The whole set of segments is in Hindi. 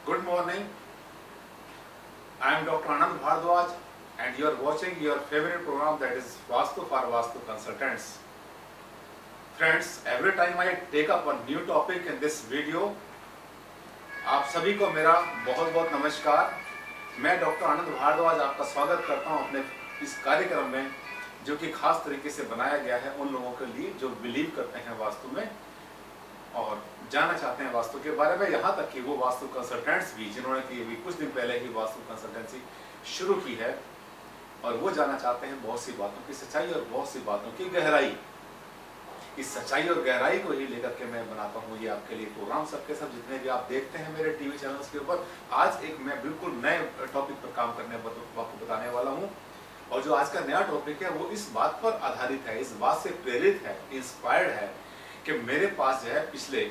Good morning. I am Dr. Anand Bhardwaj and you are watching your favorite program, that is Vastu for Vastu Consultants. Friends, every time I take up a new topic in this video, आप सभी को मेरा बहुत बहुत नमस्कार। मैं डॉक्टर आनंद भारद्वाज आपका स्वागत करता हूं अपने इस कार्यक्रम में, जो कि खास तरीके से बनाया गया है उन लोगों के लिए जो बिलीव करते हैं वास्तु में और जानना चाहते हैं वास्तु के बारे में। यहाँ तक कि वो वास्तु कंसल्टेंट्स भी जिन्होंने कि अभी कुछ दिन पहले ही वास्तु कंसल्टेंसी शुरू की है और वो जानना चाहते हैं बहुत सी बातों की सच्चाई और बहुत सी बातों की गहराई। इस सच्चाई और गहराई को ही लेकर के मैं बनाता हूँ ये आपके लिए प्रोग्राम। सबके सब जितने भी आप देखते हैं मेरे टीवी चैनल्स के ऊपर, आज एक मैं बिल्कुल नए टॉपिक पर काम करने आपको बताने वाला हूँ। और जो आज का नया टॉपिक है वो इस बात पर आधारित है, इस बात से प्रेरित है, इंस्पायर्ड है कि मेरे पास जो है पिछले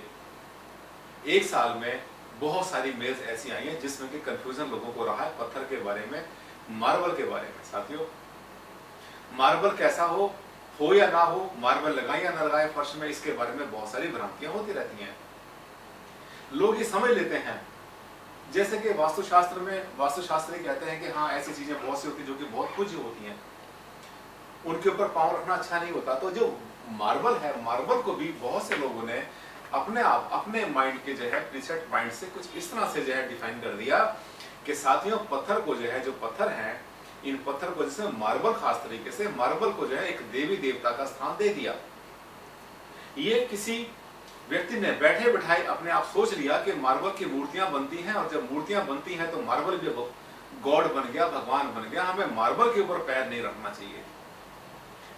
एक साल में बहुत सारी मेल्स ऐसी आई हैं जिसमें कि कंफ्यूजन लोगों को रहा है पत्थर के बारे में, मार्बल के बारे में। साथियों, मार्बल कैसा हो या ना हो, मार्बल लगाए या ना लगाए फर्श में, इसके बारे में बहुत सारी भ्रांतियां होती रहती हैं। लोग ये समझ लेते हैं जैसे कि वास्तुशास्त्र में वास्तुशास्त्री कहते हैं कि हाँ ऐसी चीजें बहुत सी होती हैं जो कि बहुत पूज्य होती हैं, उनके ऊपर पांव रखना अच्छा नहीं होता। तो जो मार्बल है, मार्बल को भी बहुत से लोगों ने अपने माइंड के जो है प्रीसेट माइंड से कुछ इस तरह से जो है डिफाइन कर दिया कि साथियों पत्थर को जो है, जो पत्थर हैं, इन पत्थर को जैसे मार्बल, खास तरीके से मार्बल को जो है एक देवी देवता का स्थान दे दिया। ये किसी व्यक्ति ने बैठे बैठाए अपने आप सोच लिया कि मार्बल की मूर्तियां बनती हैं और जब मूर्तियां बनती हैं तो मार्बल भी गॉड बन गया, भगवान बन गया, हमें मार्बल के ऊपर पैर नहीं रखना चाहिए।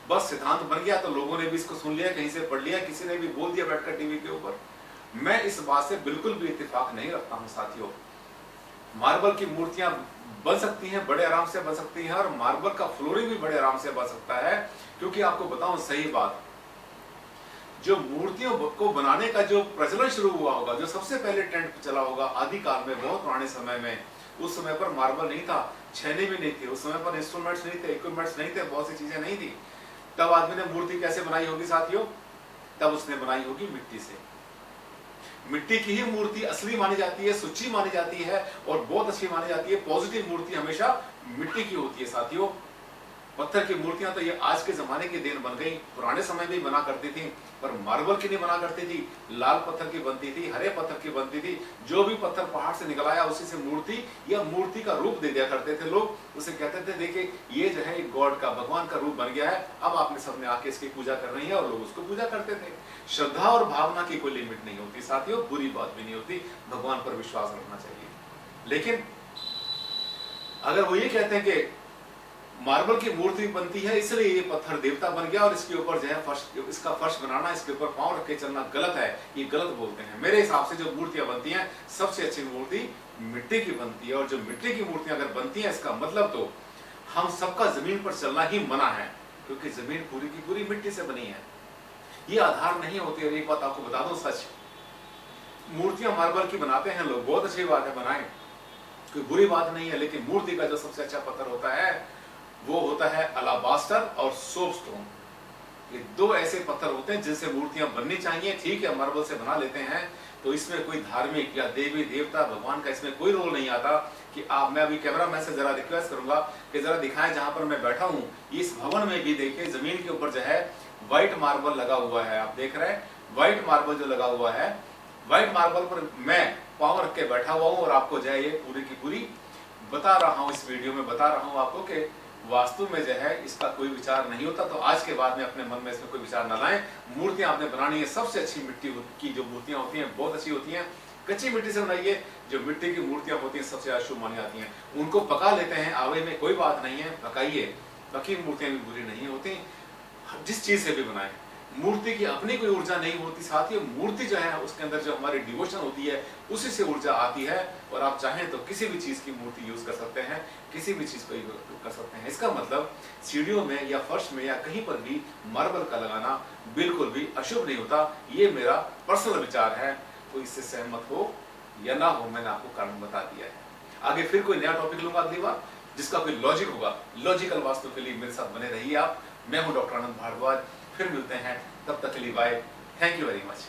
बस सिद्धांत बन गया। तो लोगों ने भी इसको सुन लिया, कहीं से पढ़ लिया, किसी ने भी बोल दिया बैठकर टीवी के ऊपर। मैं इस बात से बिल्कुल भी इत्तेफाक नहीं रखता हूं साथियों। मार्बल की मूर्तियां बन सकती हैं, बड़े आराम से बन सकती हैं, और मार्बल का फ्लोरिंग भी बड़े आराम से बन सकता है। क्योंकि आपको बताऊं सही बात, जो मूर्तियों को बनाने का जो प्रचलन शुरू हुआ होगा, जो सबसे पहले ट्रेंड चला होगा आदि काल में, बहुत पुराने समय में, उस समय पर मार्बल नहीं था, छेने भी नहीं थे, उस समय पर इंस्ट्रूमेंट्स नहीं थे, इक्विपमेंट्स नहीं थे, बहुत सी चीजें नहीं थी। तब आदमी ने मूर्ति कैसे बनाई होगी साथियों? तब उसने बनाई होगी मिट्टी से। मिट्टी की ही मूर्ति असली मानी जाती है, सुच्ची मानी जाती है और बहुत अच्छी मानी जाती है। पॉजिटिव मूर्ति हमेशा मिट्टी की होती है साथियों। पत्थर की मूर्तियां तो ये आज के जमाने की देन बन गई, पुराने समय में बना करती थी, पर मार्बल की नहीं बना करती थी, लाल पत्थर की बनती थी, हरे पत्थर की बनती थी। जो भी पत्थर पहाड़ से निकल आया उसी से मूर्ति या मूर्ति का रूप दे दिया करते थे लोग। उसे कहते थे देखिए ये जो है एक गॉड का, भगवान का रूप बन गया है, अब आपने सबने आके इसकी पूजा करनी है, और लोग उसको पूजा करते थे। श्रद्धा और भावना की कोई लिमिट नहीं होती साथियों, बुरी बात भी नहीं होती, भगवान पर विश्वास रखना चाहिए। लेकिन अगर वो ये कहते हैं कि मार्बल की मूर्ति बनती है इसलिए ये पत्थर देवता बन गया और इसके ऊपर जो है फर्श, इसका फर्श बनाना, इसके ऊपर पांव रख के चलना गलत है, ये गलत बोलते हैं। मेरे हिसाब से जो मूर्तियां बनती हैं सबसे अच्छी मूर्ति मिट्टी की बनती है। और जो मिट्टी की मूर्तियां अगर बनती हैं, इसका मतलब तो हम सबका जमीन पर चलना ही मना है, क्योंकि जमीन पूरी की पूरी मिट्टी से बनी है, ये आधार नहीं होती। और एक बात आपको बता दो सच, मूर्तियां मार्बल की बनाते हैं लोग, बहुत अच्छी बात है, बनाए, कोई बुरी बात नहीं है। लेकिन मूर्ति का जो सबसे अच्छा पत्थर होता है वो होता है अलाबास्टर और सोपस्टोन। ये दो ऐसे पत्थर होते हैं जिनसे मूर्तियां बननी चाहिए। ठीक है, मार्बल से बना लेते हैं तो इसमें कोई धार्मिक या देवी देवता भगवान का इसमें कोई रोल नहीं आता। कि आप, मैं अभी कैमरा मैन से जरा रिक्वेस्ट करूंगा कि जरा दिखाएं जहां पर मैं बैठा हूं, इस भवन में भी देखिए जमीन के ऊपर जो है व्हाइट मार्बल लगा हुआ है। आप देख रहे हैं व्हाइट मार्बल जो लगा हुआ है, व्हाइट मार्बल पर मैं पांव रख के बैठा हुआ हूं और आपको जो है ये पूरी की पूरी बता रहा हूं, इस वीडियो में बता रहा हूं आपको कि वास्तु में जो है इसका कोई विचार नहीं होता। तो आज के बाद में अपने मन में इसमें कोई विचार न लाएं। मूर्तियां आपने बनानी है, सबसे अच्छी मिट्टी की जो मूर्तियां होती हैं बहुत अच्छी होती हैं, कच्ची मिट्टी से बनाइए। जो मिट्टी की मूर्तियां होती हैं सबसे ज्यादा शुभ मानी जाती हैं। उनको पका लेते हैं आवे में, कोई बात नहीं है, पकाइए, पकी मूर्तियां भी बुरी नहीं होती, जिस चीज से भी बनाए। मूर्ति की अपनी कोई ऊर्जा नहीं होती साथियों, मूर्ति जो है उसके अंदर जो हमारी डिवोशन होती है उसी से ऊर्जा आती है। और आप चाहें तो किसी भी चीज की मूर्ति यूज कर सकते हैं, किसी भी चीज को यूज कर सकते हैं। इसका मतलब सीढ़ियों में या फर्श में या कहीं पर भी मार्बल का लगाना बिल्कुल भी अशुभ नहीं होता। ये मेरा पर्सनल विचार है, तो इससे सहमत हो या ना हो, मैंने आपको कारण बता दिया है। आगे फिर कोई नया टॉपिक लूंगा अगली बार जिसका कोई लॉजिक होगा। लॉजिकल वास्तु के लिए मेरे साथ बने रहिए आप। मैं हूं डॉक्टर आनंद भारद्वाज, फिर मिलते हैं, तब तक के लिए bye, thank you very much.